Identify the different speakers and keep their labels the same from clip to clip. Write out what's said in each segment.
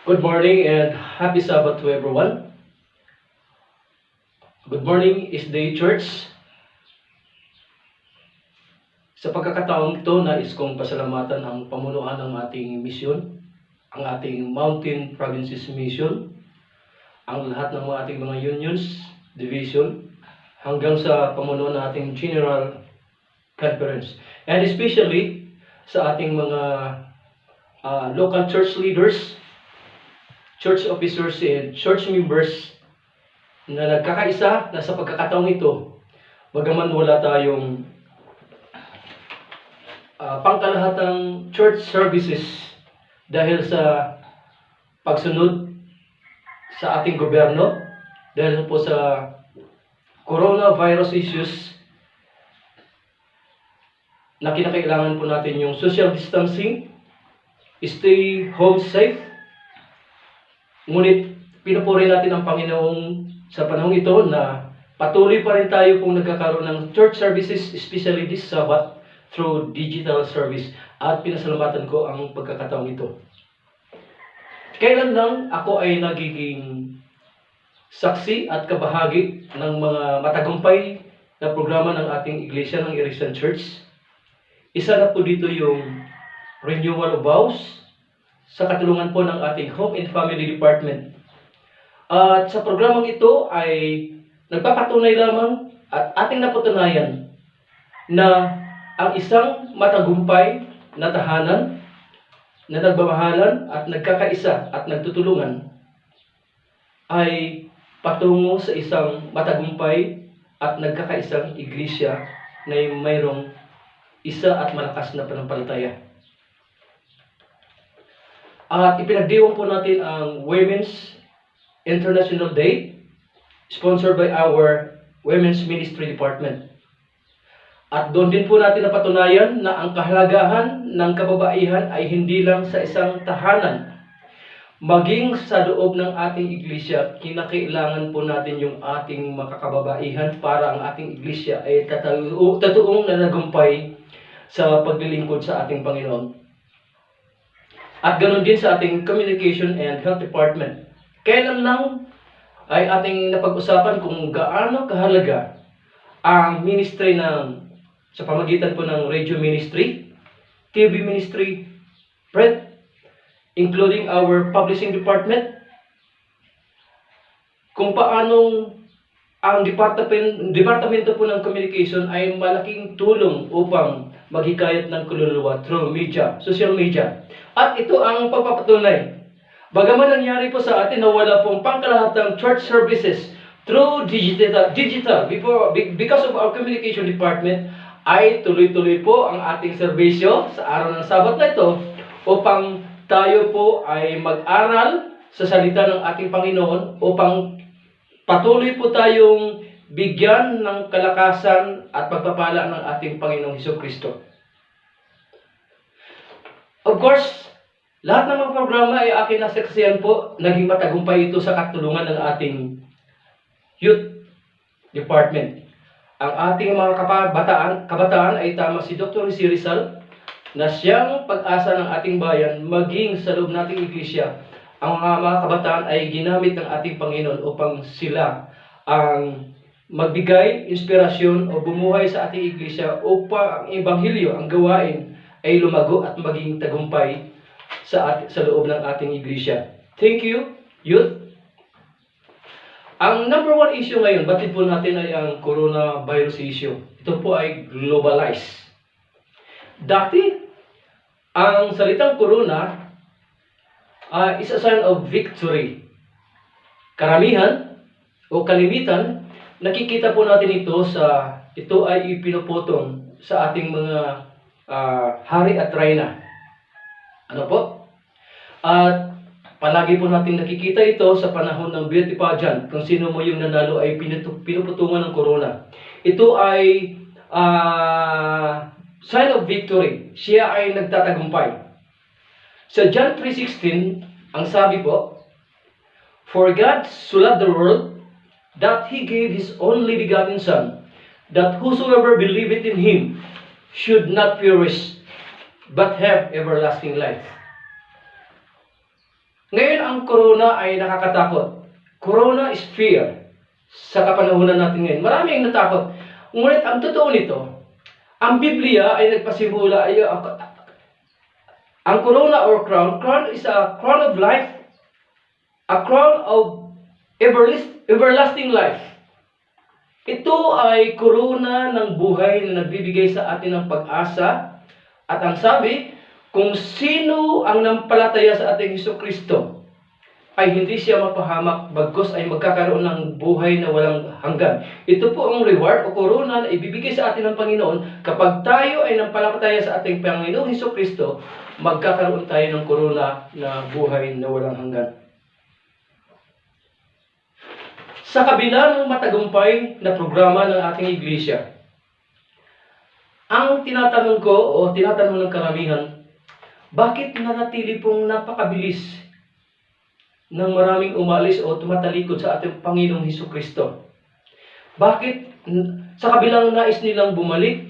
Speaker 1: Good morning and happy Sabbath to everyone. Good morning, Day Church. Sa pagkakataong ito, nais kong pasalamatan ang pamunuan ng ating misyon, ang ating Mountain Provinces Mission, ang lahat ng ating mga unions, division, hanggang sa pamunuan ng ating General Conference. And especially sa ating mga local church leaders, church officers, and church members na nagkakaisa na sa pagkakataong ito, bagaman wala tayong pangkalahatang church services dahil sa pagsunod sa ating gobyerno, dahil po sa coronavirus issues na kinakailangan po natin yung social distancing, stay home safe. Ngunit pinupuri natin ang Panginoong sa panahong ito na patuloy pa rin tayo kung nagkakaroon ng church services, especially this Sabbath, through digital service, at pinasalamatan ko ang pagkakataong ito. Kailan lang ako ay nagiging saksi at kabahagi ng mga matagumpay na programa ng ating iglesia, ng Irisan Church. Isa na po dito yung renewal of vows sa katulungan po ng ating Home and Family Department. At sa programang ito ay nagpapatunay lamang at ating napatunayan na ang isang matagumpay na tahanan na nagmamahalan at nagkakaisa at nagtutulungan ay patungo sa isang matagumpay at nagkakaisang iglesia na mayroong isa at malakas na pananampalataya. At ipinagdiwang po natin ang Women's International Day, sponsored by our Women's Ministry Department. At doon din po natin napatunayan na ang kahalagahan ng kababaihan ay hindi lang sa isang tahanan. Maging sa loob ng ating iglesia, kinakailangan po natin yung ating makakababaihan para ang ating iglesia ay tatoong nanagumpay sa paglilingkod sa ating Panginoon. At ganoon din sa ating Communication and Health Department. Kailan lang ay ating napag-usapan kung gaano kahalaga ang ministry sa pamagitan po ng radio ministry, TV ministry, print, including our publishing department, kung paanong ang departamento po ng communication ay malaking tulong upang maghikayat ng kaluluwa through media, social media. At ito ang pagpapatunay. Bagaman nangyari po sa atin na wala pong pangkalahatang church services through digital because of our communication department, ay tuloy-tuloy po ang ating serbisyo sa araw ng Sabat na ito upang tayo po ay mag-aral sa salita ng ating Panginoon, upang patuloy po tayong bigyan ng kalakasan at pagpapala ng ating Panginoong Hesukristo. Of course, lahat ng mga programa ay akin nasaksihan po, naging matagumpay ito sa katulungan ng ating youth department. Ang ating mga kabataan ay tama si Dr. Jose Rizal na siyang pag-asa ng ating bayan, maging sa loob nating iglesia. Ang mga kabataan ay ginamit ng ating Panginoon upang sila ang magbigay inspirasyon o bumuhay sa ating iglesia upang ang ebanghelyo, ang gawain ay lumago at maging tagumpay sa loob ng ating iglesia. Thank you, youth. Ang number one issue ngayon, batid po natin, ay ang coronavirus issue. Ito po ay globalized. Dati, ang salitang corona is a sign of victory. Karamihan o kalimitan, nakikita po natin ito ay ipinuputong sa ating mga hari at reyna. Ano po? At palagi po natin nakikita ito sa panahon ng beauty pageant. Kung sino mo yung nanalo ay pinuputungan ng corona. Ito ay sign of victory. Siya ay nagtatagumpay. Sa John 3:16, ang sabi po, "For God so loved the world that He gave His only begotten Son, that whosoever believeth in Him should not perish, but have everlasting life." Ngayon, ang corona ay nakakatakot. Corona is fear. Sa kapanahunan natin ngayon, marami ang natakot. Ngunit ang totoo nito, ang Biblia ay nagpasimula ay ang corona or crown is a crown of life, a crown of everlasting life. Ito ay korona ng buhay na nagbibigay sa atin ng pag-asa. At ang sabi, kung sino ang nampalataya sa ating Hesukristo, ay hindi siya mapahamak, bagkus ay magkakaroon ng buhay na walang hanggan. Ito po ang reward o korona na ibibigay sa atin ng Panginoon. Kapag tayo ay nampalataya sa ating Panginoong Hesukristo, magkakaroon tayo ng korona na buhay na walang hanggan. Sa kabila ng matagumpay na programa ng ating iglesia, ang tinatanong ko o tinatanong ng karamihan, bakit nanatili pong napakabilis ng maraming umalis o tumatalikod sa ating Panginoong Hesukristo? Bakit sa kabilang nais nilang bumalik,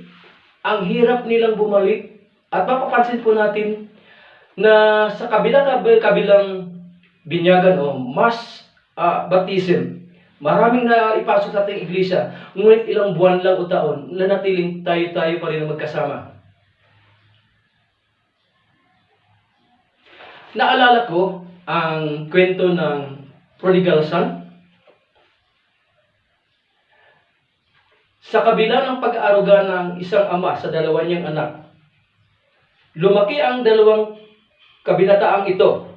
Speaker 1: ang hirap nilang bumalik, at mapapansin po natin na sa kabilang binyagan o mass baptism, maraming na ipasok sa ating iglesia, ngunit ilang buwan lang o taon, nanatiling tayo pa rin magkasama. Naalala ko ang kwento ng prodigal son. Sa kabila ng pag-aaruga ng isang ama sa dalawa niyang anak, lumaki ang dalawang kabinataang ito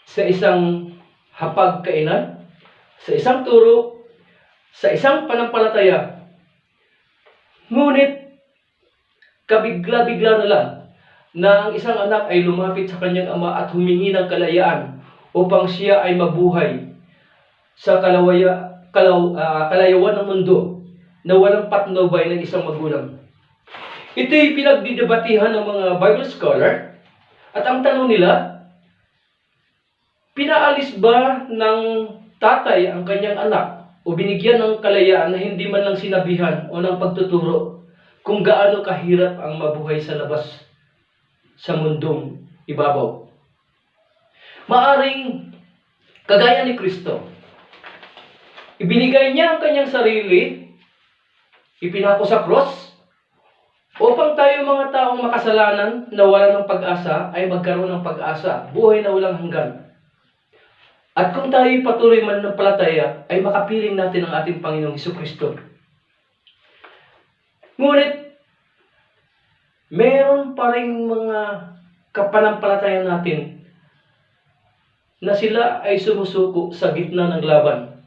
Speaker 1: sa isang hapagkainan, sa isang turo, sa isang panampalataya. Ngunit, kabigla-bigla na lang na ang isang anak ay lumapit sa kanyang ama at humingi ng kalayaan upang siya ay mabuhay sa kalayawan ng mundo na walang patnubay ng isang magulang. Ito'y pinagdidebatihan ng mga Bible scholar at ang tanong nila, pinaalis ba ng tatay ang kanyang anak o binigyan ng kalayaan na hindi man lang sinabihan o ng pagtuturo kung gaano kahirap ang mabuhay sa labas sa mundong ibabaw? Maaring kagaya ni Kristo, ibinigay niya ang kanyang sarili, ipinako sa cross, upang tayo mga taong makasalanan na wala ng pag-asa ay magkaroon ng pag-asa, buhay na walang hanggan. At kung tayo patuloy mananampalataya, ay makapiling natin ang ating Panginoong Hesukristo. Ngunit, meron pa rin mga kapanampalataya natin na sila ay sumusuko sa gitna ng laban.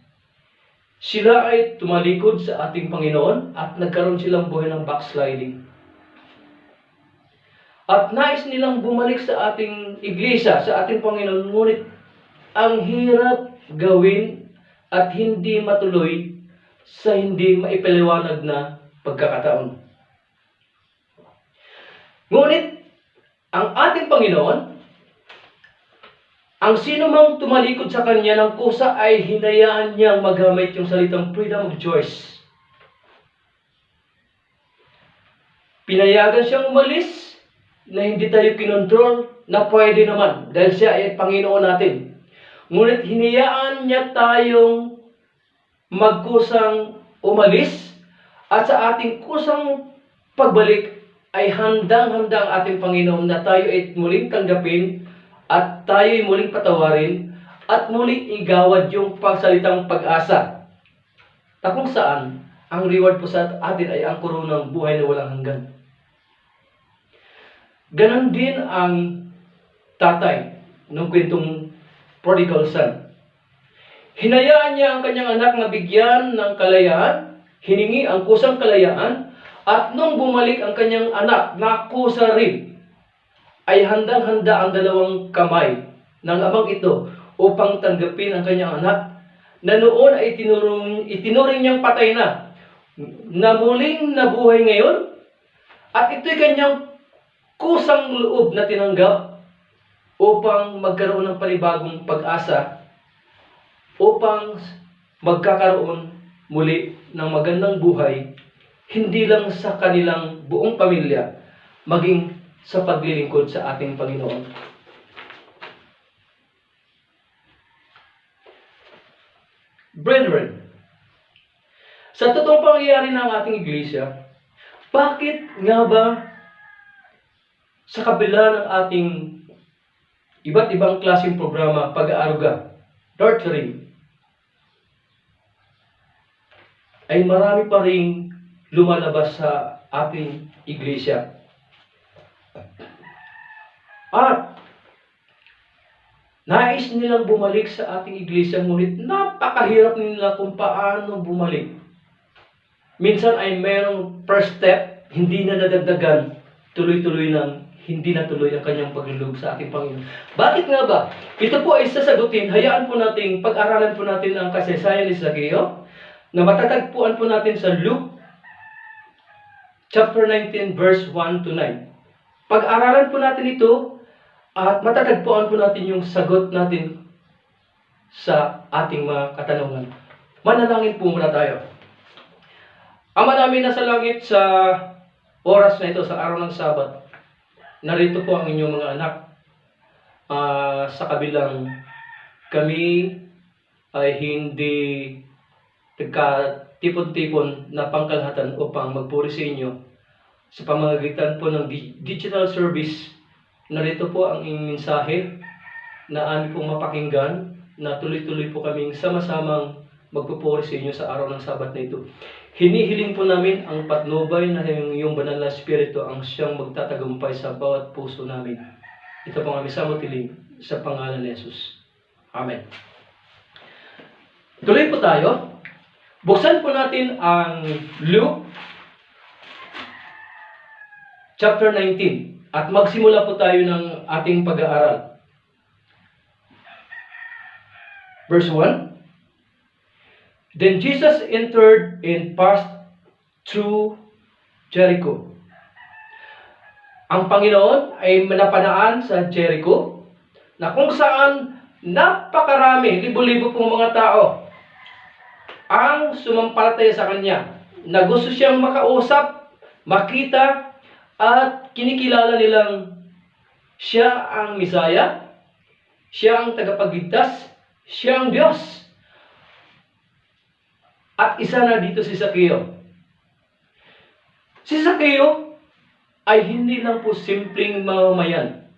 Speaker 1: Sila ay tumalikod sa ating Panginoon at nagkaroon silang buhay ng backsliding. At nais nilang bumalik sa ating iglesia, sa ating Panginoon, ngunit ang hirap gawin at hindi matuloy sa hindi maipaliwanag na pagkakataon. Ngunit, ang ating Panginoon, ang sino mang tumalikod sa Kanya ng kusa ay hinayaan niyang magamit yung salitang freedom of choice. Pinayagan siyang umalis na hindi tayo kinontrol na pwede naman dahil siya ay Panginoon natin. Ngunit hinayaan niya tayong magkusang umalis at sa ating kusang pagbalik ay handang-handa ang ating Panginoon na tayo ay muling tanggapin at tayo ay muling patawarin at muling igawad yung pagsalitang pag-asa. Na kung saan, ang reward po sa atin ay ang koronang buhay na walang hanggan. Ganon din ang tatay ng kwentong prodigal son. Hinayaan niya ang kanyang anak na bigyan ng kalayaan, hiningi ang kusang kalayaan, at nung bumalik ang kanyang anak na kusa rin, ay handang-handa ang dalawang kamay ng amang ito upang tanggapin ang kanyang anak na noon ay itinuring niyang patay na muling nabuhay ngayon, at ito'y kanyang kusang loob na tinanggap upang magkaroon ng panibagong pag-asa, upang magkakaroon muli ng magandang buhay, hindi lang sa kanilang buong pamilya, maging sa paglilingkod sa ating Panginoon. Brethren, sa totoong pangyayari ng ating iglesia, bakit nga ba sa kabila ng ating iba't ibang klaseng programa, pag-aaruga, torturing, ay marami pa ring lumalabas sa ating iglesia? At nais nilang bumalik sa ating iglesia, ngunit napakahirap nila kung paano bumalik. Minsan ay mayroong first step, hindi na nadagdagan, tuloy-tuloy lang, hindi natuloy ang kanyang paglulog sa ating Panginoon. Bakit nga ba? Ito po ay sasagutin, hayaan po natin, pag-aralan po natin ang kasaysayan ni Zaccheo, na matatagpuan po natin sa Luke chapter 19 verse 1 to 9. Pag-aralan po natin ito, at matatagpuan po natin yung sagot natin sa ating mga katanungan. Manalangin po muna tayo. Ama namin nasa langit, sa oras na ito, sa araw ng Sabat, narito po ang inyong mga anak. Sa kabilang kami ay hindi nagkatipon-tipon na pangkalahatan upang magpuri sa inyo. Sa pamamagitan po ng digital service, narito po ang inyong mensahe na amin pong mapakinggan, na tuloy-tuloy po kaming sama-samang magpupuri sa inyo sa araw ng Sabat na ito. Hinihiling po namin ang patnubay na iyong banal na Espiritu ang siyang magtatagumpay sa bawat puso namin. Ito po ang aming samutiling sa pangalan ni Jesus. Amen. Tuloy po tayo. Buksan po natin ang Luke chapter 19 at magsimula po tayo ng ating pag-aaral. Verse 1. Then Jesus entered and passed through Jericho. Ang Panginoon ay napadaan sa Jericho, na kung saan napakarami, libo-libo pong mga tao ang sumampalataya sa Kanya, na gusto siyang makausap, makita, at kinikilala nilang siya ang Misaya, siya ang tagapagligtas, siya ang Diyos. At isa na dito si Zaccheo. Si Zaccheo ay hindi lang po simpleng mamamayan.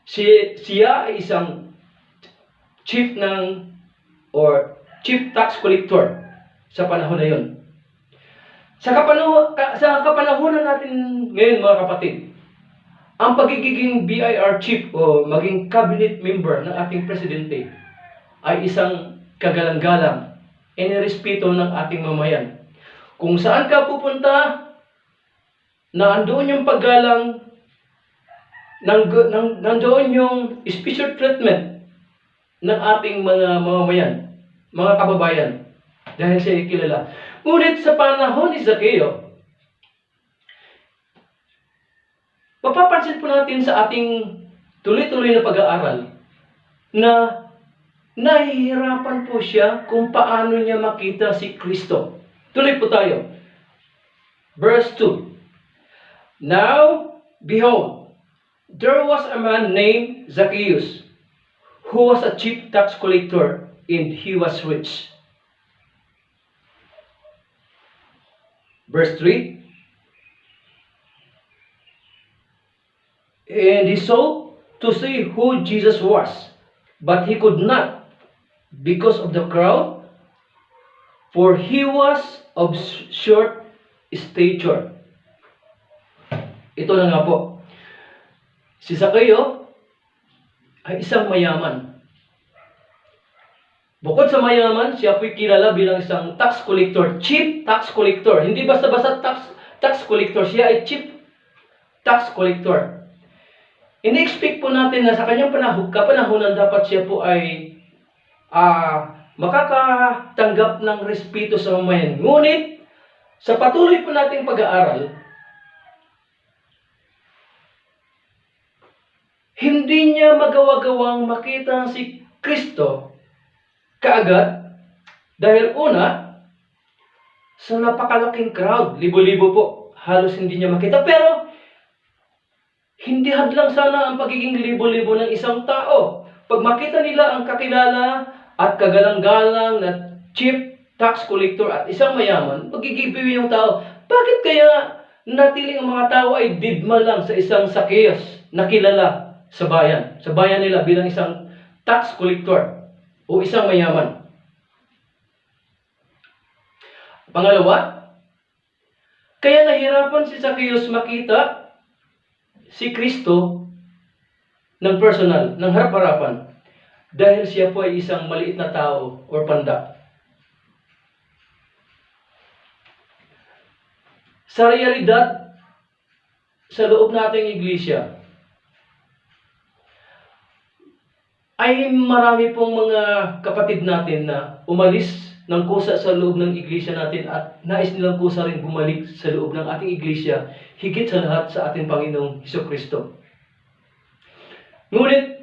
Speaker 1: Siya ay isang chief tax collector sa panahon na yun. Sa kapanahonan natin ngayon, mga kapatid, ang pagiging BIR chief o maging cabinet member ng ating presidente ay isang kagalang-galang, inirespeto ng ating mamayan. Kung saan ka pupunta, na andoon yung paggalang, nandoon yung special treatment ng ating mga mamamayan, mga kababayan, dahil siya ay kilala. Ngunit sa panahon ni Zaccheo, mapapansin po natin sa ating tuloy-tuloy na pag-aaral na nahihirapan po siya kung paano niya makita si Kristo. Tuloy po tayo. Verse 2. Now, behold, there was a man named Zacchaeus, who was a chief tax collector, and he was rich. Verse 3. And he sought to see who Jesus was, but he could not, because of the crowd, for he was of short stature. Ito na nga po. Si Zaccheo ay isang mayaman. Bukod sa mayaman, siya po'y kilala bilang isang tax collector, chief tax collector. Hindi basta-basta tax collector, siya ay chief tax collector. Ini-expect po natin na sa kanyang kapanahunan dapat siya po ay makakatanggap ng respeto sa mamayan. Ngunit, sa patuloy po nating pag-aaral, hindi niya magawa-gawang makita si Kristo kaagad dahil una, sa napakalaking crowd, libo-libo po, halos hindi niya makita. Pero, hindi hadlang sana ang pagiging libo-libo ng isang tao. Pag makita nila ang kakilala at kagalang-galang na chief tax collector at isang mayaman, magigibiwi yung tao. Bakit kaya natiling ang mga tao ay didma lang sa isang Zacchaeus na kilala sa bayan nila bilang isang tax collector o isang mayaman? Pangalawa, kaya nahirapan si Zacchaeus makita si Kristo ng personal, ng harap-harapan, dahil siya po ay isang maliit na tao or panda. Sa realidad, sa loob nating iglesia, ay marami pong mga kapatid natin na umalis ng kusa sa loob ng iglesia natin at nais nilang kusa rin bumalik sa loob ng ating iglesia, higit sa lahat sa ating Panginoong Hesukristo. Ngunit,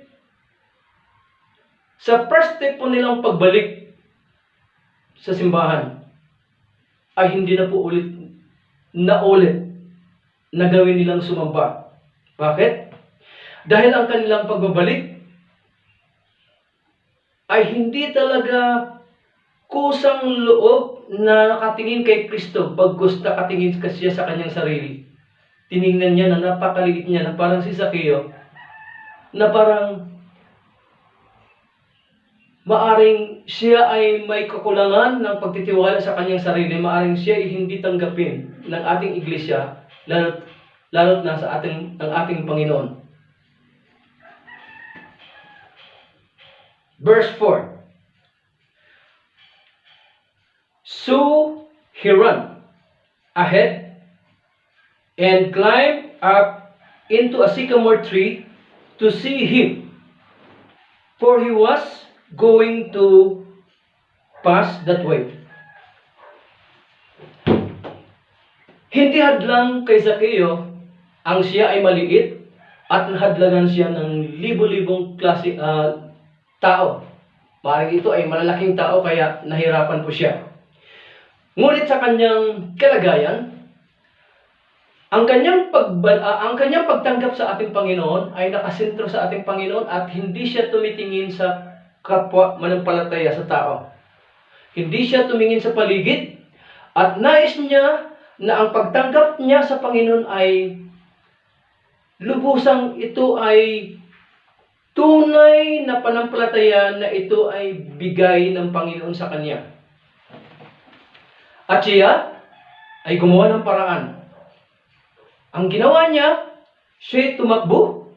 Speaker 1: sa first step po nilang pagbalik sa simbahan, ay hindi na po ulit na gawin nilang sumamba. Bakit? Dahil ang kanilang pagbabalik ay hindi talaga kusang loob na nakatingin kay Kristo, bagkus nakatingin siya sa kanyang sarili. Tiningnan niya na napakaliit niya, na parang si Zacchaeus, na parang maaring siya ay may kakulangan ng pagtitiwala sa kanyang sarili, maaring siya ay hindi tanggapin ng ating iglesia, lalo't na sa ng ating Panginoon. Verse 4. So he ran ahead and climbed up into a sycamore tree to see him, for he was going to pass that way. Hindi hadlang kay Zacchaeus ang siya ay maliit at nahadlangan siya ng libo-libong klase tao. Maaaring ito ay malalaking tao kaya nahirapan po siya. Ngunit sa kanyang kalagayan, ang kanyang pagtanggap sa ating Panginoon ay nakasentro sa ating Panginoon at hindi siya tumitingin sa kapwa manampalataya sa tao. Hindi siya tumingin sa paligid at nais niya na ang pagtanggap niya sa Panginoon ay lubusang ito ay tunay na panampalataya, na ito ay bigay ng Panginoon sa kanya. At siya ay gumawa ng paraan. Ang ginawa niya, siya tumakbo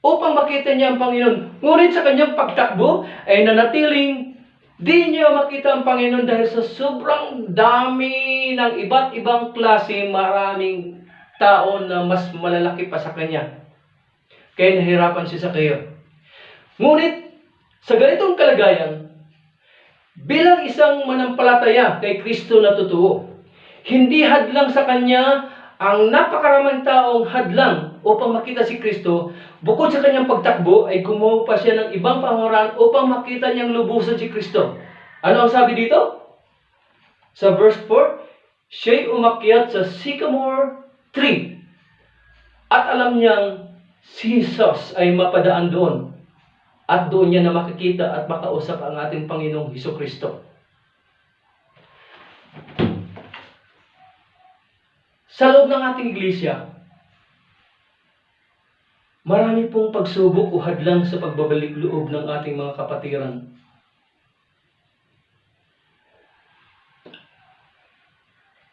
Speaker 1: upang makita niya ang Panginoon. Ngunit sa kanyang pagtakbo ay nanatiling di niya makita ang Panginoon dahil sa sobrang dami ng iba't ibang klase, maraming tao na mas malalaki pa sa kanya. Kaya nahirapan si Zacchaeus. Ngunit sa ganitong kalagayan, bilang isang manampalataya kay Kristo na totoo, hindi hadlang sa kanya ang napakaraming taong hadlang upang makita si Kristo. Bukod sa kanyang pagtakbo, ay gumawa pa siya ng ibang pamamaraan upang makita niyang lubusan si Kristo. Ano ang sabi dito? Sa verse 4, siya'y umakyat sa sycamore tree at alam niyang si Jesus ay mapadaan doon. At doon niya na makikita at makausap ang ating Panginoong Hesukristo. Sa loob ng ating iglesia, marami pong pagsubok o hadlang sa pagbabalik loob ng ating mga kapatiran.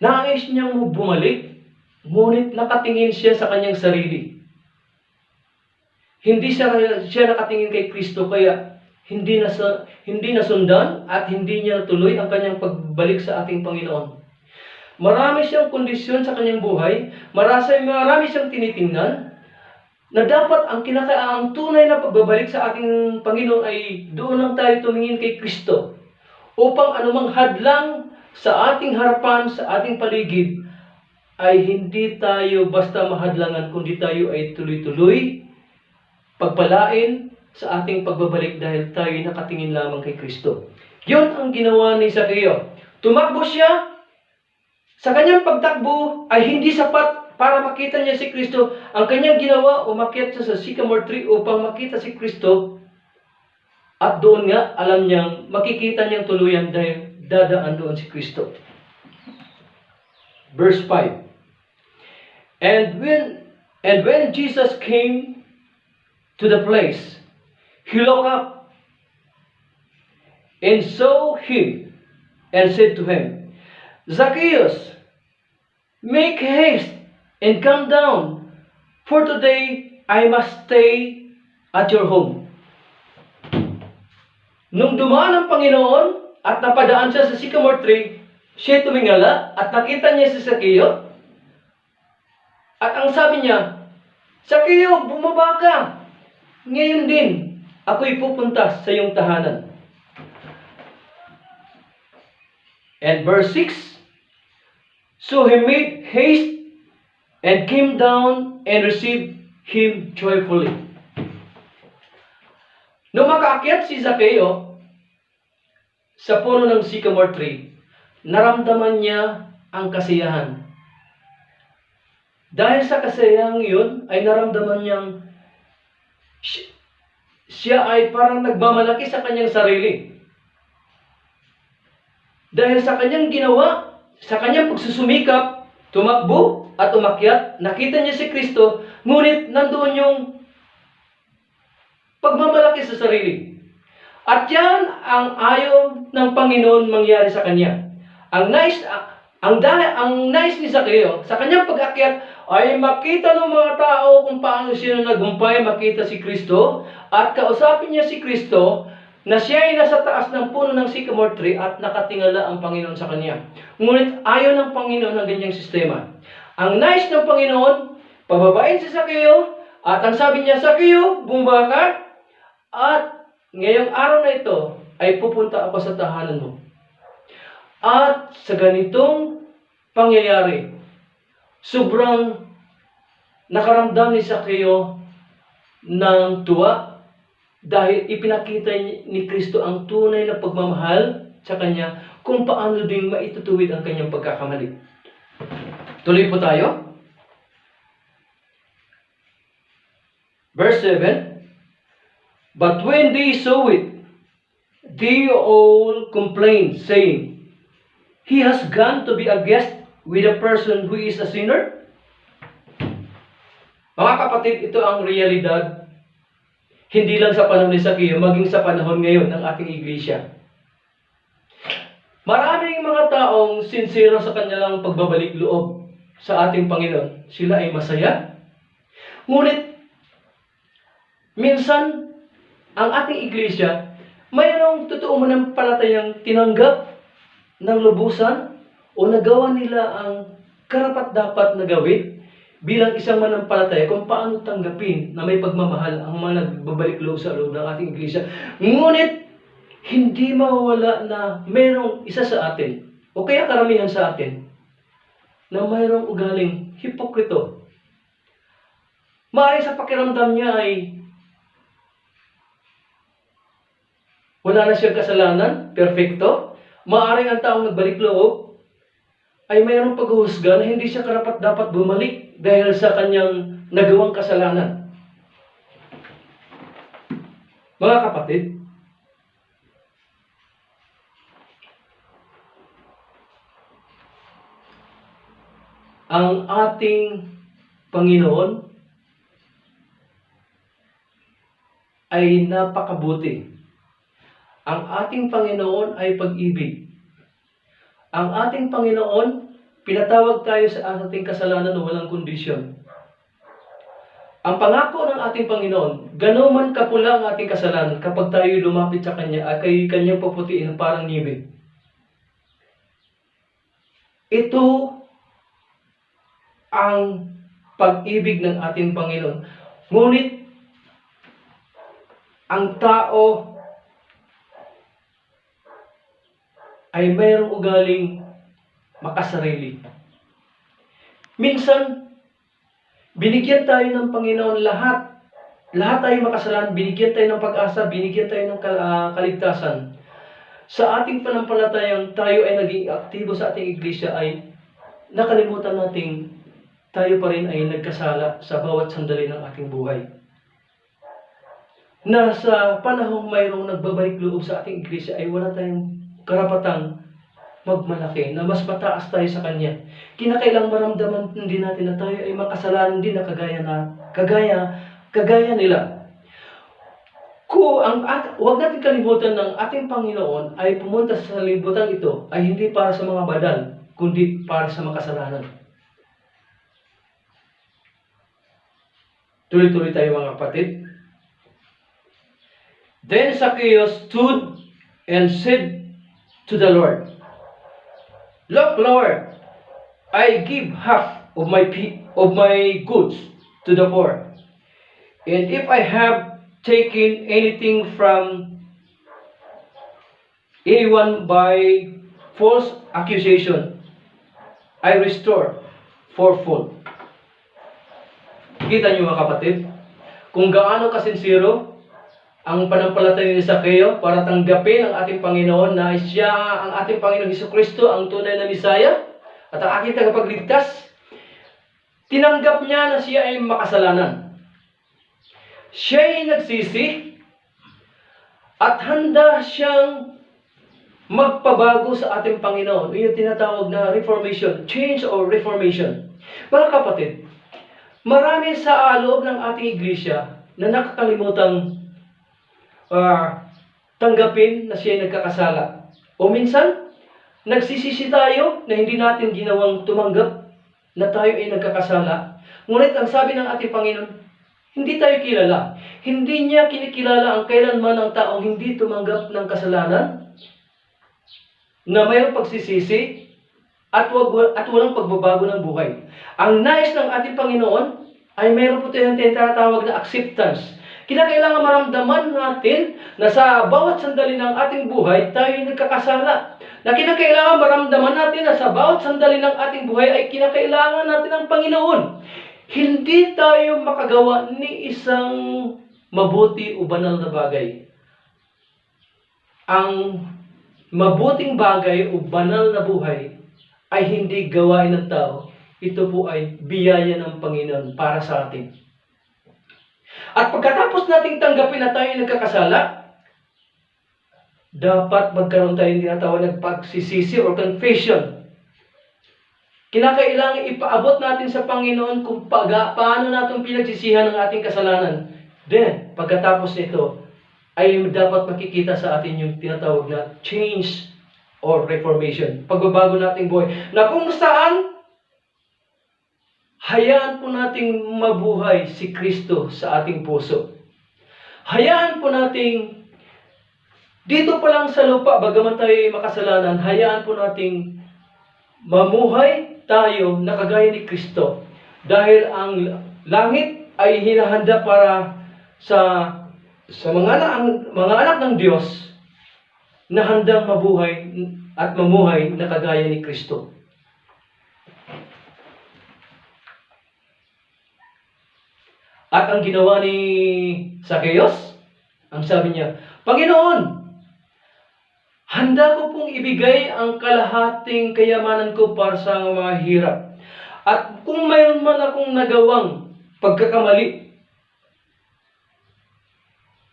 Speaker 1: Nais niyang bumalik, ngunit nakatingin siya sa kanyang sarili. Hindi siya nakatingin kay Kristo, kaya hindi nasundan at hindi niya natuloy ang kanyang pagbalik sa ating Panginoon. Marami siyang kondisyon sa kanyang buhay, marami siyang tinitingnan, na dapat ang tunay na pagbabalik sa ating Panginoon ay doon lang tayo tumingin kay Kristo, upang anumang hadlang sa ating harapan, sa ating paligid, ay hindi tayo basta mahadlangan, kundi tayo ay tuloy-tuloy pagpalain sa ating pagbabalik dahil tayo nakatingin lamang kay Kristo. Yun ang ginawa ni Zacchaeus. Tumakbo siya. Sa kanyang pagtakbo ay hindi sapat para makita niya si Kristo. Ang kanyang ginawa, umakyat siya sa sycamore tree upang makita si Kristo. At doon nga, alam niyang makikita niyang tuluyan dahil dadaan doon si Kristo. Verse 5. And when Jesus came to the place, he looked up and saw him and said to him, Zacchaeus, make haste and come down, for today I must stay at your home. Nung dumaan ang Panginoon at napadaan siya sa sycamore tree, siya tumingala at nakita niya si Zacchaeus. At ang sabi niya, Zacchaeus, bumaba ka. Ngayon din, ako'y pupunta sa iyong tahanan. And verse 6, so he made haste and came down and received him joyfully. Nung makaakyat si Zacchaeus sa puno ng sycamore tree, naramdaman niya ang kasiyahan. Dahil sa kasiyahan yun, ay naramdaman niyang siya ay parang nagmamalaki sa kanyang sarili. Dahil sa kanyang ginawa, sa kanyang pagsusumikap, tumakbo at umakyat, nakita niya si Kristo, ngunit nandoon yung pagmamalaki sa sarili. At yan ang ayaw ng Panginoon mangyari sa kanya. Ang nais ni Zacchaeus, sa kanyang pag-akyat, ay makita ng mga tao kung paano siya naghumpay makita si Kristo at kausapin niya si Kristo na siya ay nasa taas ng puno ng sycamore tree at nakatingala ang Panginoon sa kanya. Ngunit ayaw ng Panginoon ng ganyang sistema. Ang nais ng Panginoon, pababain si Zacchaeus at ang sabi niya, Zacchaeus, bumaba ka at ngayong araw na ito ay pupunta ako sa tahanan mo. At sa ganitong pangyayari, sobrang nakaramdam ni Zacchaeus ng tuwa dahil ipinakita ni Kristo ang tunay na pagmamahal sa kanya kung paano din maitutuwid ang kanyang pagkakamali. Tuloy po tayo. Verse 7, but when they saw it, they all complained, saying, He has gone to be a guest with a person who is a sinner? Mga kapatid, ito ang realidad, hindi lang sa panahon ni Zacchaeus, maging sa panahon ngayon ng ating iglesia. Maraming mga taong sincero sa kanilang pagbabalik loob sa ating Panginoon. Sila ay masaya. Ngunit, minsan, ang ating iglesia, mayroong totoo manampalatayang tinanggap ng lubusan o nagawa nila ang karapat-dapat na gawin bilang isang manampalataya kung paano tanggapin na may pagmamahal ang mga nagbabalik loob sa loob ng ating iglesia. Ngunit, hindi mawawala na mayroong isa sa atin o kaya karamihan sa atin na mayroong ugaling hipokrito. Maaaring sa pakiramdam niya ay wala na siyang kasalanan, perfecto. Maaaring ang taong nagbalik loob ay mayroong paghuhusga na hindi siya karapat-dapat bumalik dahil sa kanyang nagawang kasalanan. Mga kapatid, ang ating Panginoon ay napakabuti. Ang ating Panginoon ay pag-ibig. Ang ating Panginoon, pinatawag tayo sa ating kasalanan na walang kondisyon. Ang pangako ng ating Panginoon, ganuman kapula ang ating kasalanan kapag tayo lumapit sa Kanya ay Kanyang paputiin ng parang nibig. Ito ang pag-ibig ng ating Panginoon. Ngunit, ang tao ay mayroong ugaling makasarili. Minsan, binigyan tayo ng Panginoon lahat. Lahat tayo makasalanan, binigyan tayo ng pag-asa, binigyan tayo ng kaligtasan. Sa ating panampalatayang tayo ay naging aktibo sa ating iglesia ay nakalimutan nating tayo pa rin ay nagkasala sa bawat sandali ng ating buhay. Na sa panahong mayroong nagbabalik loob sa ating iglesia ay wala tayong karapatang magmalaki, na mas mataas tayo sa Kanya. Kinakailang maramdaman din natin na tayo ay makasalanan din na kagaya nila. Huwag natin kalimutan ng ating Panginoon ay pumunta sa libutan ito ay hindi para sa mga badal, kundi para sa makasalanan. Tuloy-tuloy tayo mga kapatid. Then Zacchaeus stood and said to the Lord, "Look, Lord, I give half of my goods to the poor. And if I have taken anything from anyone by false accusation, I restore fourfold." Kita niyo mga kapatid, kung gaano kasinsiro ang panampalataya ni Zacchaeus para tanggapin ang ating Panginoon na siya ang ating Panginoong Hesukristo, ang tunay na Misaya at ang aking tagapagligtas. Tinanggap niya na siya ay makasalanan. Siya ay nagsisi at handa siyang magpabago sa ating Panginoon. Yung tinatawag na reformation, change or reformation. Mga kapatid, marami sa loob ng ating iglesia na nakakalimutang tanggapin na siya ay nagkakasala. O minsan, nagsisisi tayo na hindi natin ginawang tumanggap na tayo ay nagkakasala. Ngunit ang sabi ng ating Panginoon, hindi tayo kilala. Hindi niya kinikilala ang kailanman ng taong hindi tumanggap ng kasalanan, na mayroong pagsisisi at walang pagbabago ng buhay. Ang nais ng ating Panginoon ay mayroon po tayong tinatawag na acceptance. Kinakailangan maramdaman natin na sa bawat sandali ng ating buhay, tayo ay nagkakasala. Na kinakailangan maramdaman natin na sa bawat sandali ng ating buhay ay kinakailangan natin ang Panginoon. Hindi tayo makagawa ni isang mabuti o banal na bagay. Ang mabuting bagay o banal na buhay ay hindi gawain ng tao. Ito po ay biyaya ng Panginoon para sa atin. At pagkatapos nating tanggapin na tayo nagkakasala, dapat magkaroon tayo ng tinatawag na pagsisisi or confession. Kinakailangan ipaabot natin sa Panginoon kung paano natin pinagsisihan ang ating kasalanan. Then, pagkatapos nito, ay dapat makikita sa atin yung tinatawag na change or reformation. Pagbabago nating buhay. Na kung saan, hayaan po nating mabuhay si Kristo sa ating puso. Hayaan po nating, dito pa lang sa lupa, bagaman tayo ay makasalanan, hayaan po nating mamuhay tayo na kagaya ni Kristo. Dahil ang langit ay hinahanda para sa mga anak ng Diyos na handang mabuhay at mamuhay na kagaya ni Kristo. At ang ginawa ni Zacchaeus, ang sabi niya, "Panginoon, handa ko pong ibigay ang kalahating kayamanan ko para sa mga hirap. At kung mayroon man akong nagawang pagkakamali,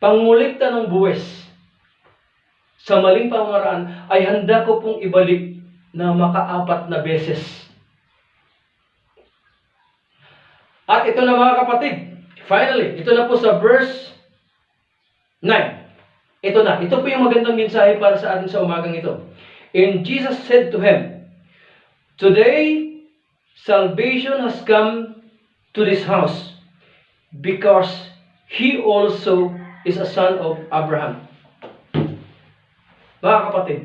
Speaker 1: pangulikta ng buwes sa maling pamaraan, ay handa ko pong ibalik na maka-4 na beses." At ito na mga kapatid, finally, ito na po sa verse 9. Ito po yung magandang mensahe para sa atin sa umagang ito. And Jesus said to him, "Today, salvation has come to this house, because he also is a son of Abraham." Mga kapatid,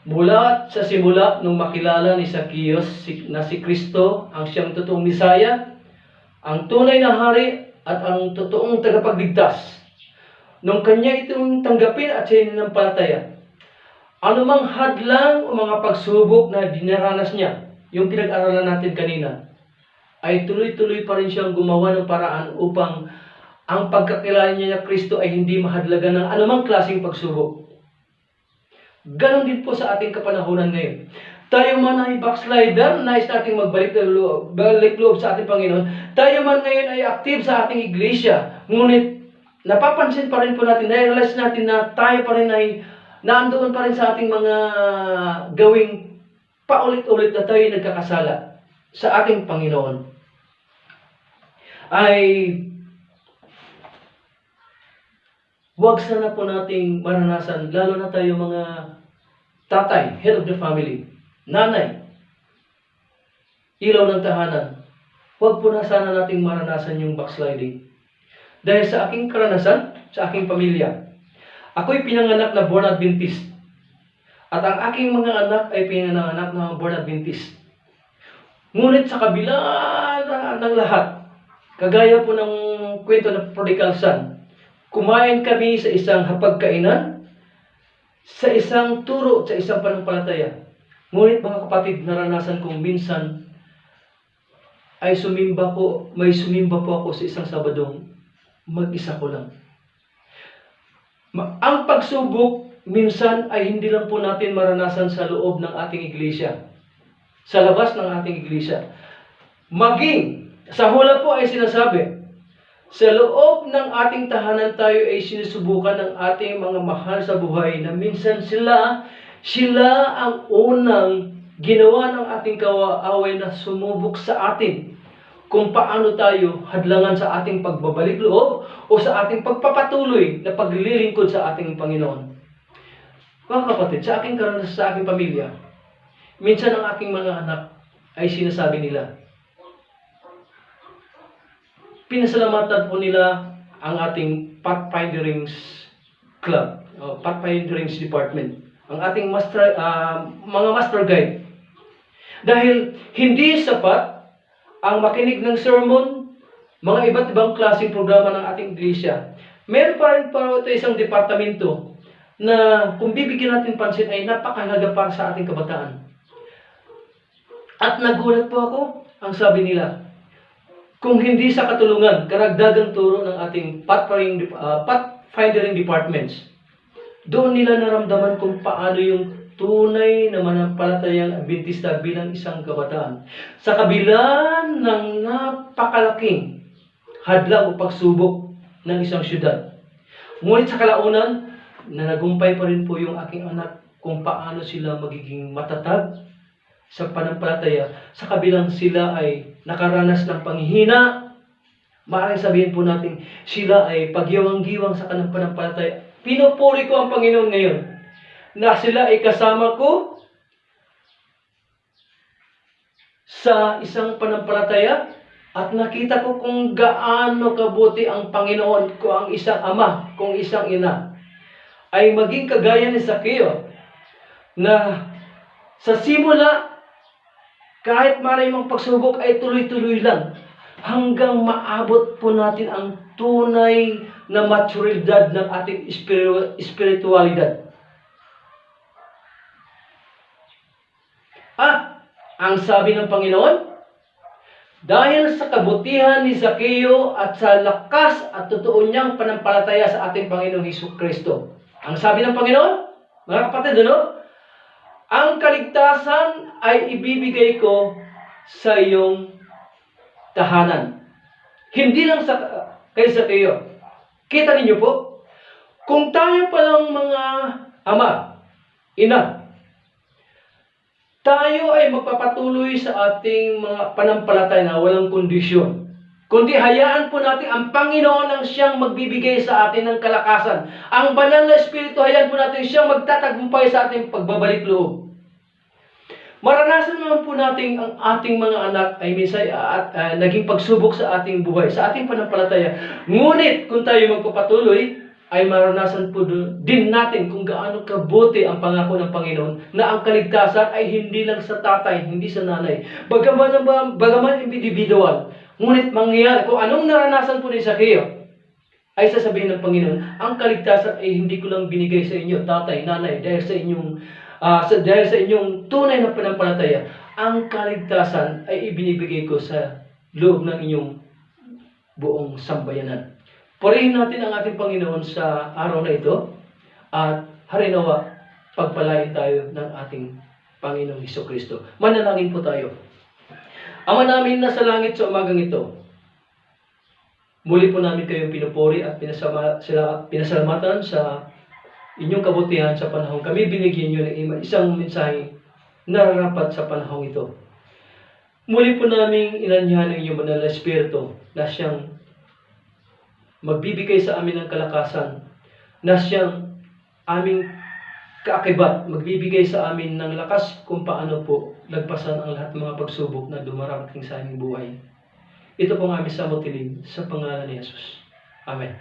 Speaker 1: mula sa simula nung makilala ni Zacchaeus na si Kristo ang siyang totoong Misaya, ang tunay na hari at ang totoong tagapagligtas, nung kanya itong tanggapin at siya nanampalataya, anumang hadlang o mga pagsubok na dinaranas niya, yung pinag-aralan natin kanina, ay tuloy-tuloy pa rin siyang gumawa ng paraan upang ang pagkakilala niya na Kristo ay hindi mahadlagan ng anumang klaseng pagsubok. Ganon din po sa ating kapanahunan ngayon. Tayo man ay backslider, nais nating balik loob sa ating Panginoon. Tayo man ngayon ay active sa ating iglesia. Ngunit napapansin pa rin po natin, na-realize natin na tayo pa rin ay nandoon pa rin sa ating mga gawing paulit-ulit na tayo nagkakasala sa ating Panginoon, ay huwag sana po nating maranasan, lalo na tayo mga tatay, head of the family, nanay, ilaw ng tahanan, huwag po na sana nating maranasan yung backsliding. Dahil sa aking karanasan, sa aking pamilya, ako'y pinanganak na born Adventist. At ang aking mga anak ay pinanganak na born Adventist. Ngunit sa kabila ng lahat, kagaya po ng kwento ng prodigal son, kumain kami sa isang hapagkainan, sa isang turo, sa isang pananampalataya. Ngunit mga kapatid, naranasan kong minsan ay may sumimba po ako sa isang Sabadong, mag-isa ko lang. Ang pagsubok, minsan ay hindi lang po natin maranasan sa loob ng ating iglesia, sa labas ng ating iglesia. Maging, sa hula po ay sinasabi, sa loob ng ating tahanan tayo ay sinusubukan ng ating mga mahal sa buhay na minsan sila ang unang ginawa ng ating kaaway na sumubok sa atin kung paano tayo hadlangan sa ating pagbabalik loob o sa ating pagpapatuloy na paglilingkod sa ating Panginoon. Mga kapatid, sa aking karanasan sa aking pamilya, minsan ang aking mga anak ay sinasabi nila, pinasalamatan po nila ang ating Pathfinderings Club, o Pathfinderings Department, ang ating mga master guide. Dahil hindi sapat ang makinig ng sermon, mga iba't ibang klaseng programa ng ating iglesia. Meron pa rin pa ito isang departamento na kung bibigyan natin pansin ay napakahalaga para sa ating kabataan. At nagulat po ako, ang sabi nila, kung hindi sa katulungan, karagdagang turo ng ating pathfinding departments, doon nila naramdaman kung paano yung tunay na manampalatayang Adventista bilang isang kabataan. Sa kabila ng napakalaking hadlang o pagsubok ng isang syudad. Ngunit sa kalaunan, nagumpay pa rin po yung aking anak kung paano sila magiging matatag sa panampalataya sa kabilang sila ay nakaranas ng panghihina. Maaaring sabihin po natin sila ay pagyawang-giwang sa kanang panampalataya. Pinupuri ko ang Panginoon ngayon na sila ay kasama ko sa isang panampalataya at nakita ko kung gaano kabuti ang Panginoon ko, ang isang ama, kung isang ina ay maging kagaya ni Zaccheo na sa simula kahit maraming pagsubok ay tuloy-tuloy lang hanggang maabot po natin ang tunay na maturidad ng ating espiritualidad. At ang sabi ng Panginoon, dahil sa kabutihan ni Zaccheo at sa lakas at totoo niyang panampalataya sa ating Panginoong Hesukristo. Ang sabi ng Panginoon, mga kapatid, ang kaligtasan ay ibibigay ko sa iyong tahanan. Hindi lang kay Zaccheo. Kita ninyo po, kung tayo palang mga ama, ina, tayo ay magpapatuloy sa ating mga panampalataya na walang kondisyon. Kundi hayaan po natin ang Panginoon ang siyang magbibigay sa atin ng kalakasan. Ang banal na Espiritu, hayaan po natin siyang magtatagumpay sa ating pagbabalik loob. Maranasan naman po natin ang ating mga anak ay minsan naging pagsubok sa ating buhay, sa ating panampalataya. Ngunit kung tayo magpapatuloy, ay maranasan po din natin kung gaano kabuti ang pangako ng Panginoon na ang kaligtasan ay hindi lang sa tatay, hindi sa nanay. Bagaman individual, ngunit mangyayari, kung anong naranasan po ni Zaccheo, ay sasabihin ng Panginoon, ang kaligtasan ay hindi ko lang binigay sa inyo, tatay, nanay, dahil sa inyong tunay na panampalataya. Ang kaligtasan ay ibinibigay ko sa loob ng inyong buong sambayanan. Purihin natin ang ating Panginoon sa araw na ito at harinawa pagpalain tayo ng ating Panginoong Hesukristo. Manalangin po tayo. Ama namin na sa langit sa umagang ito, muli po namin kayong pinupuri at pinasalamatan sa inyong kabutihan sa panahon kami binigyan nyo ng isang mensahe nararapat sa panahong ito. Muli po naming inanyahan ng inyong banal na espiritu na siyang magbibigay sa amin ng kalakasan, na siyang aming kaakibat, magbibigay sa amin ng lakas kung paano po lagpasan ang lahat ng mga pagsubok na dumarating sa aming buhay. Ito po ang aming samot tiling sa pangalan ni Jesus. Amen.